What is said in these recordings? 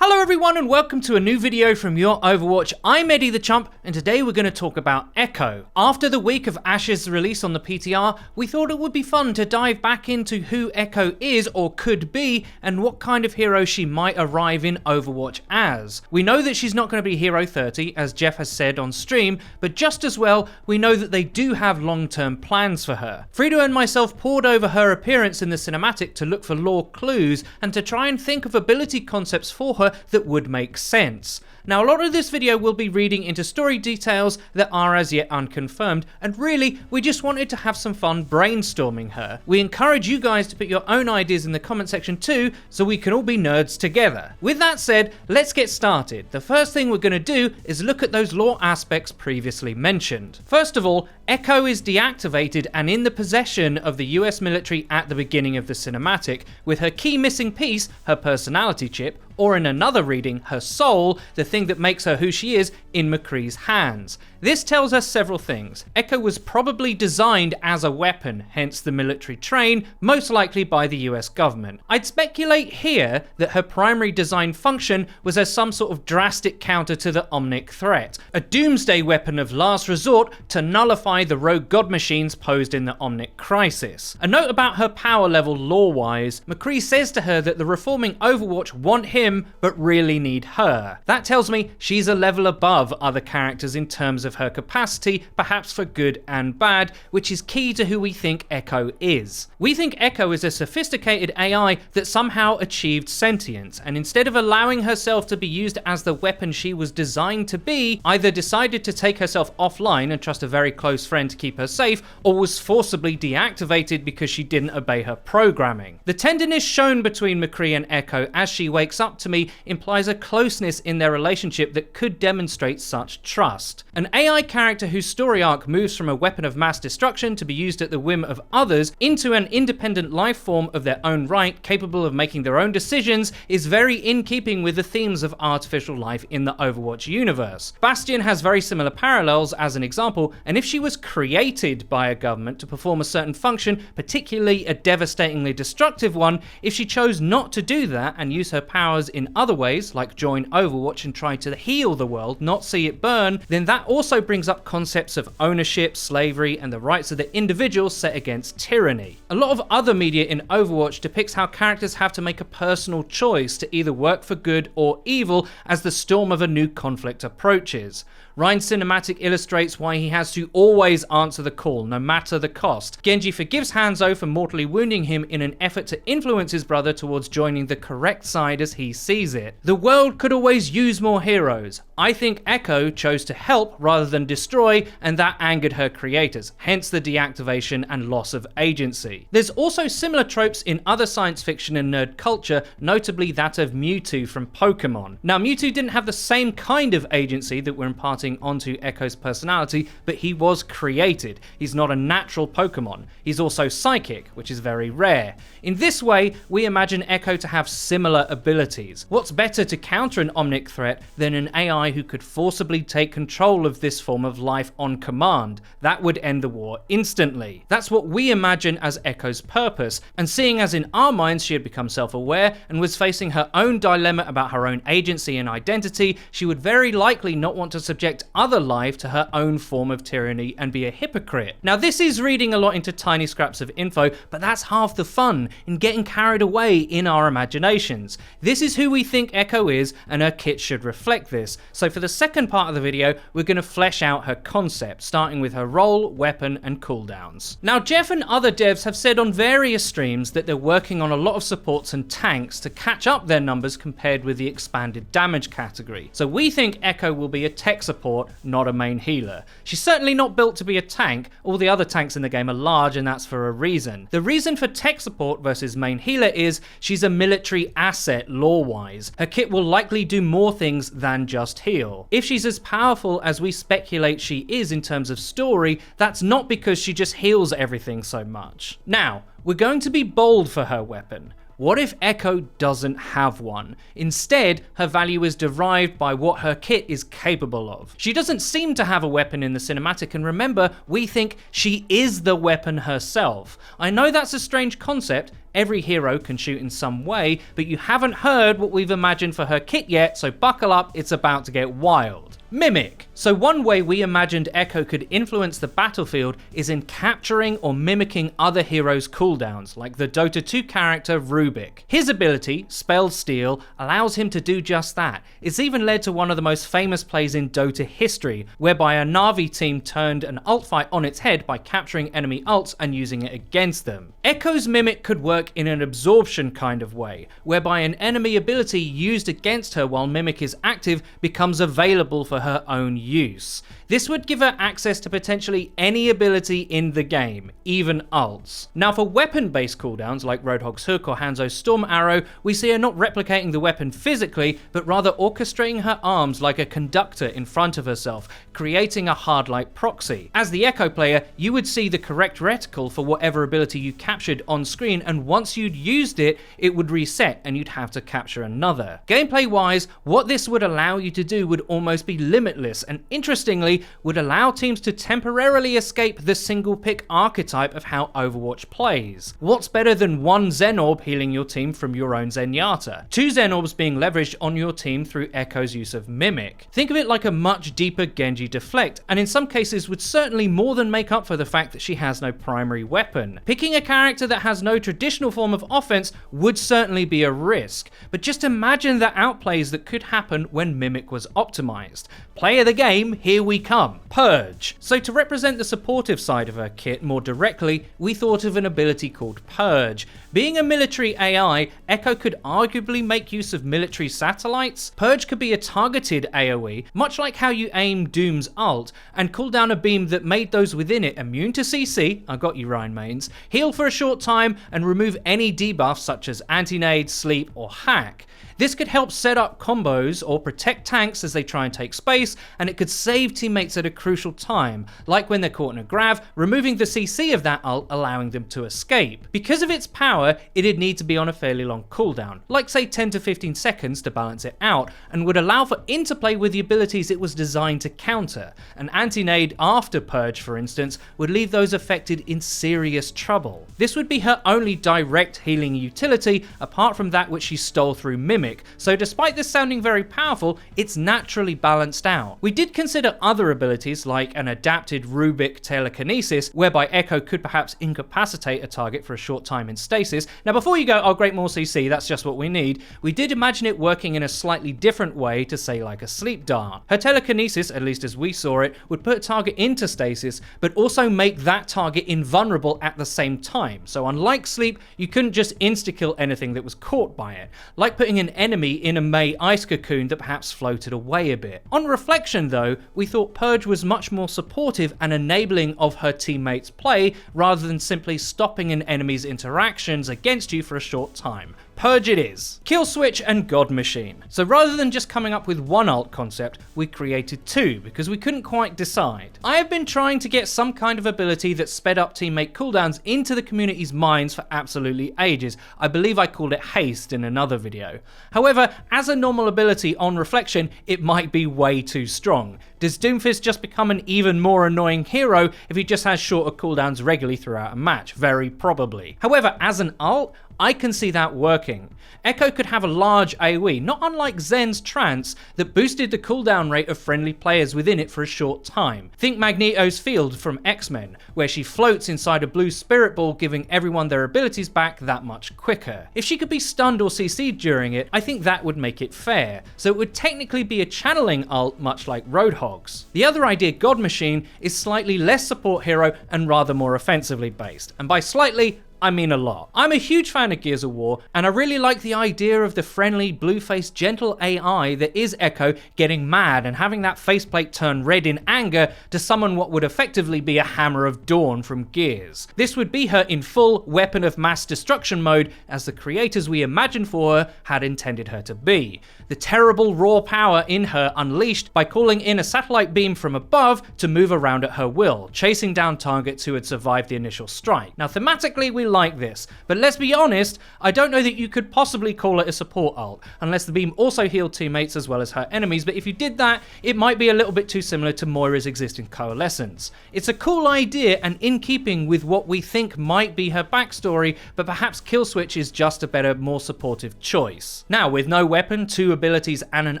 Hello everyone and welcome to a new video from Your Overwatch. I'm Eddie the Chump and today we're going to talk about Echo. After the week of Ash's release on the PTR, we thought it would be fun to dive back into who Echo is or could be and what kind of hero she might arrive in Overwatch as. We know that she's not going to be Hero 30 as Jeff has said on stream, but just as well we know that they do have long-term plans for her. FREEDO and myself pored over her appearance in the cinematic to look for lore clues and to try and think of ability concepts for her that would make sense. Now, a lot of this video will be reading into story details that are as yet unconfirmed, and really, we just wanted to have some fun brainstorming her. We encourage you guys to put your own ideas in the comment section too, so we can all be nerds together. With that said, let's get started. The first thing we're going to do is look at those lore aspects previously mentioned. First of all, Echo is deactivated and in the possession of the US military at the beginning of the cinematic, with her key missing piece, her personality chip, or in another reading, her soul, the thing that makes her who she is, in McCree's hands. This tells us several things. Echo was probably designed as a weapon, hence the military train, most likely by the US government. I'd speculate here that her primary design function was as some sort of drastic counter to the Omnic threat, a doomsday weapon of last resort to nullify the rogue god machines posed in the Omnic crisis. A note about her power level lore-wise, McCree says to her that the reforming Overwatch want him, but really need her. That tells me she's a level above other characters in terms of her capacity, perhaps for good and bad, which is key to who we think Echo is. We think Echo is a sophisticated AI that somehow achieved sentience, and instead of allowing herself to be used as the weapon she was designed to be, either decided to take herself offline and trust a very close friend to keep her safe, or was forcibly deactivated because she didn't obey her programming. The tenderness shown between McCree and Echo as she wakes up to me implies a closeness in their relationship that could demonstrate such trust. An AI character whose story arc moves from a weapon of mass destruction to be used at the whim of others into an independent life form of their own right, capable of making their own decisions, is very in keeping with the themes of artificial life in the Overwatch universe. Bastion has very similar parallels as an example, and if she was created by a government to perform a certain function, particularly a devastatingly destructive one, if she chose not to do that and use her powers in other ways, like join Overwatch and try to heal the world, not see it burn, then that also brings up concepts of ownership, slavery, and the rights of the individual set against tyranny. A lot of other media in Overwatch depicts how characters have to make a personal choice to either work for good or evil as the storm of a new conflict approaches. Ryan's cinematic illustrates why he has to always answer the call, no matter the cost. Genji forgives Hanzo for mortally wounding him in an effort to influence his brother towards joining the correct side as he sees it. The world could always use more heroes. I think Echo chose to help rather than destroy, and that angered her creators, hence the deactivation and loss of agency. There's also similar tropes in other science fiction and nerd culture, notably that of Mewtwo from Pokemon. Now, Mewtwo didn't have the same kind of agency that we're imparting onto Echo's personality, but he was created. He's not a natural Pokemon. He's also psychic, which is very rare. In this way, we imagine Echo to have similar abilities. What's better to counter an Omnic threat than an AI who could forcibly take control of this form of life on command? That would end the war instantly. That's what we imagine as Echo's purpose, and seeing as in our minds she had become self-aware and was facing her own dilemma about her own agency and identity, she would very likely not want to subject other life to her own form of tyranny and be a hypocrite. Now, this is reading a lot into tiny scraps of info, but that's half the fun in getting carried away in our imaginations. This is who we think Echo is, and her kit should reflect this. So for the second part of the video, we're going to flesh out her concept, starting with her role, weapon, and cooldowns. Now, Jeff and other devs have said on various streams that they're working on a lot of supports and tanks to catch up their numbers compared with the expanded damage category. So we think Echo will be a tech support, not a main healer. She's certainly not built to be a tank. All the other tanks in the game are large, and that's for a reason. The reason for tech support versus main healer is she's a military asset lore-wise. Her kit will likely do more things than just heal. If she's as powerful as we speculate she is in terms of story, that's not because she just heals everything so much. Now, we're going to be bold for her weapon. What if Echo doesn't have one? Instead, her value is derived by what her kit is capable of. She doesn't seem to have a weapon in the cinematic, and remember, we think she is the weapon herself. I know that's a strange concept, Every hero can shoot in some way, but you haven't heard what we've imagined for her kit yet, so buckle up, it's about to get wild. Mimic. So one way we imagined Echo could influence the battlefield is in capturing or mimicking other heroes' cooldowns, like the Dota 2 character Rubik. His ability, Spell Steal, allows him to do just that. It's even led to one of the most famous plays in Dota history, whereby a Na'Vi team turned an ult fight on its head by capturing enemy ults and using it against them. Echo's Mimic could work in an absorption kind of way, whereby an enemy ability used against her while Mimic is active becomes available for her own use. This would give her access to potentially any ability in the game, even ults. Now for weapon-based cooldowns like Roadhog's Hook or Hanzo's Storm Arrow, we see her not replicating the weapon physically, but rather orchestrating her arms like a conductor in front of herself, creating a hard-light proxy. As the Echo player, you would see the correct reticle for whatever ability you captured on screen, and once you'd used it, it would reset and you'd have to capture another. Gameplay-wise, what this would allow you to do would almost be limitless, and interestingly, would allow teams to temporarily escape the single pick archetype of how Overwatch plays. What's better than one Zen Orb healing your team from your own Zenyatta? Two Zen Orbs being leveraged on your team through Echo's use of Mimic. Think of it like a much deeper Genji Deflect, and in some cases would certainly more than make up for the fact that she has no primary weapon. Picking a character that has no traditional form of offense would certainly be a risk, but just imagine the outplays that could happen when Mimic was optimized. Play of the game, here we come. Purge. So to represent the supportive side of her kit more directly, we thought of an ability called Purge. Being a military AI, Echo could arguably make use of military satellites. Purge could be a targeted AoE, much like how you aim Doom's ult, and cool down a beam that made those within it immune to CC, I got you Ryan Mains, heal for a short time, and remove any debuffs such as anti-nade, sleep, or hack. This could help set up combos or protect tanks as they try and take space, and it could save teammates at a crucial time, like when they're caught in a grav, removing the CC of that ult, allowing them to escape. Because of its power, it'd need to be on a fairly long cooldown, like say 10 to 15 seconds to balance it out, and would allow for interplay with the abilities it was designed to counter. An anti-nade after Purge, for instance, would leave those affected in serious trouble. This would be her only direct healing utility, apart from that which she stole through Mimic, so despite this sounding very powerful, it's naturally balanced out. We did consider other abilities like an adapted Rubik telekinesis, whereby Echo could perhaps incapacitate a target for a short time in stasis. Now before you go, oh great, more CC, that's just what we need, we did imagine it working in a slightly different way to say like a sleep dart. Her telekinesis, at least as we saw it, would put a target into stasis, but also make that target invulnerable at the same time. So unlike sleep, you couldn't just insta-kill anything that was caught by it, like putting an enemy in a Mei ice cocoon that perhaps floated away a bit. On reflection though, we thought Purge was much more supportive and enabling of her teammates' play rather than simply stopping an enemy's interactions against you for a short time. Purge it is. Kill Switch and God Machine. So rather than just coming up with one ult concept, we created two because we couldn't quite decide. I have been trying to get some kind of ability that sped up teammate cooldowns into the community's minds for absolutely ages. I believe I called it Haste in another video. However, as a normal ability on reflection, it might be way too strong. Does Doomfist just become an even more annoying hero if he just has shorter cooldowns regularly throughout a match? Very probably. However, as an ult, I can see that working. Echo could have a large AoE, not unlike Zen's Trance, that boosted the cooldown rate of friendly players within it for a short time. Think Magneto's Field from X-Men, where she floats inside a blue spirit ball, giving everyone their abilities back that much quicker. If she could be stunned or CC'd during it, I think that would make it fair, so it would technically be a channeling ult much like Roadhog's. The other idea, God Machine, is slightly less support hero and rather more offensively based, and by slightly, I mean a lot. I'm a huge fan of Gears of War, and I really like the idea of the friendly, blue-faced, gentle AI that is Echo getting mad and having that faceplate turn red in anger to summon what would effectively be a Hammer of Dawn from Gears. This would be her in full weapon of mass destruction mode as the creators we imagined for her had intended her to be. The terrible raw power in her unleashed by calling in a satellite beam from above to move around at her will, chasing down targets who had survived the initial strike. Now thematically we like this, but let's be honest, I don't know that you could possibly call it a support ult, unless the beam also healed teammates as well as hurt enemies, but if you did that, it might be a little bit too similar to Moira's existing coalescence. It's a cool idea and in keeping with what we think might be her backstory, but perhaps kill switch is just a better, more supportive choice. Now, with no weapon, 2 abilities and an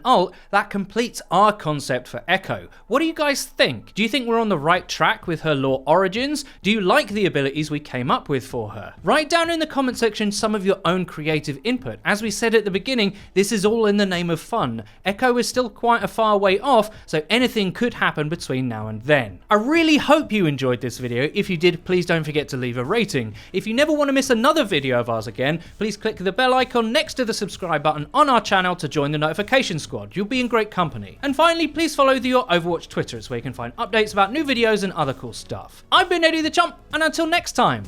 ult, that completes our concept for Echo. What do you guys think? Do you think we're on the right track with her lore origins? Do you like the abilities we came up with for her? Write down in the comment section some of your own creative input. As we said at the beginning, this is all in the name of fun. Echo is still quite a far way off, so anything could happen between now and then. I really hope you enjoyed this video. If you did, please don't forget to leave a rating. If you never want to miss another video of ours again, please click the bell icon next to the subscribe button on our channel to join the notification squad. You'll be in great company. And finally, please follow the Your Overwatch Twitter. It's where you can find updates about new videos and other cool stuff. I've been Eddie the Chump, and until next time,